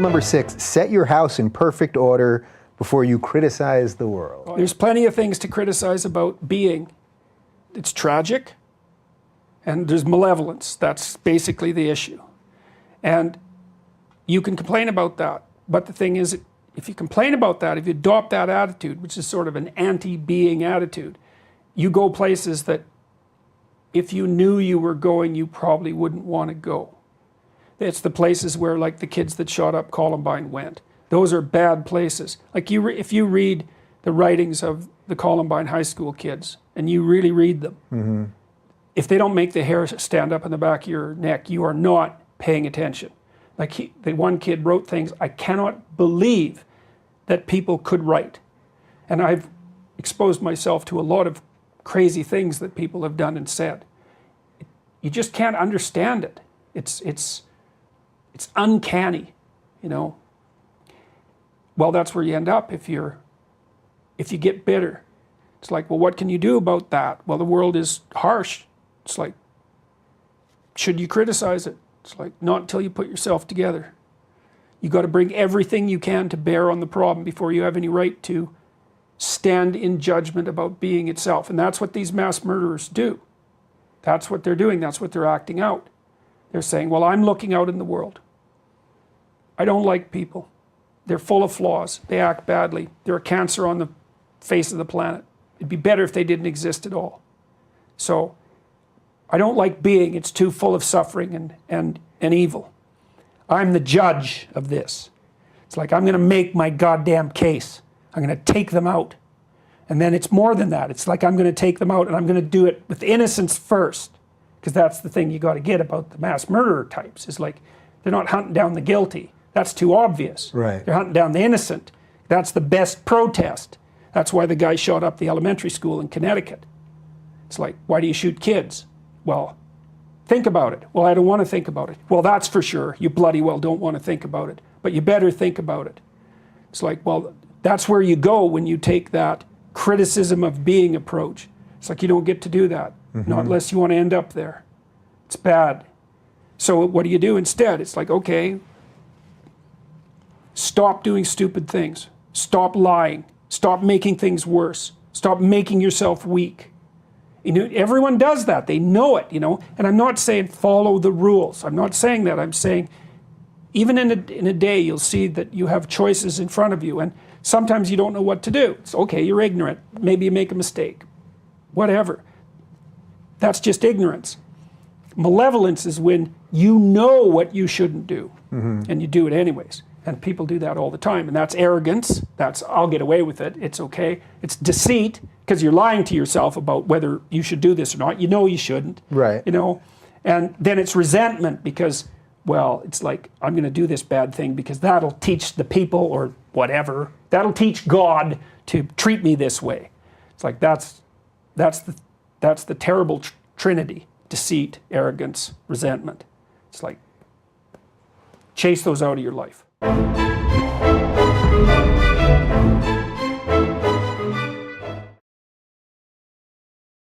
number 6, set your house in perfect order before you criticize the world. There's plenty of things to criticize about being. It's tragic, and there's malevolence. That's basically the issue. And you can complain about that, but the thing is, if you complain about that, if you adopt that attitude, which is sort of an anti-being attitude, you go places that if you knew you were going, you probably wouldn't want to go. It's the places where, like, the kids that shot up Columbine went. Those are bad places. Like, if you read the writings of the Columbine high school kids, and you really read them, if they don't make the hair stand up in the back of your neck, you are not paying attention. Like, the one kid wrote things, I cannot believe that people could write. And I've exposed myself to a lot of crazy things that people have done and said. You just can't understand it. It's uncanny, you know. Well, that's where you end up if you get bitter. It's like, well, what can you do about that? Well, the world is harsh. It's like, should you criticize it? It's like, not until you put yourself together. You got to bring everything you can to bear on the problem before you have any right to stand in judgment about being itself. And that's what these mass murderers do. That's what they're doing. That's what they're acting out. They're saying, well, I'm looking out in the world. I don't like people. They're full of flaws. They act badly. They're a cancer on the face of the planet. It'd be better if they didn't exist at all. So I don't like being. It's too full of suffering and evil. I'm the judge of this. It's like, I'm going to make my goddamn case. I'm going to take them out. And then it's more than that. It's like, I'm going to take them out, and I'm going to do it with innocence first. Because that's the thing you got to get about the mass murderer types. Is like, they're not hunting down the guilty. That's too obvious. Right. They're hunting down the innocent. That's the best protest. That's why the guy shot up the elementary school in Connecticut. It's like, why do you shoot kids? Well, think about it. Well, I don't want to think about it. Well, that's for sure. You bloody well don't want to think about it. But you better think about it. It's like, well, that's where you go when you take that criticism of being approach. It's like, you don't get to do that. Not unless you want to end up there. It's bad. So what do you do instead? It's like, okay, stop doing stupid things. Stop lying. Stop making things worse. Stop making yourself weak. You know, everyone does that. They know it, you know. And I'm not saying follow the rules. I'm not saying that. I'm saying even in a day, you'll see that you have choices in front of you. And sometimes you don't know what to do. It's okay, you're ignorant. Maybe you make a mistake. Whatever. That's just ignorance. Malevolence is when you know what you shouldn't do, and you do it anyways. And people do that all the time, and that's arrogance. That's, I'll get away with it, it's okay. It's deceit, because you're lying to yourself about whether you should do this or not. You know you shouldn't. Right. You know, and then it's resentment because, well, it's like, I'm going to do this bad thing because that'll teach the people or whatever. That'll teach God to treat me this way. It's like, that's the terrible trinity: deceit, arrogance, resentment. It's like, chase those out of your life.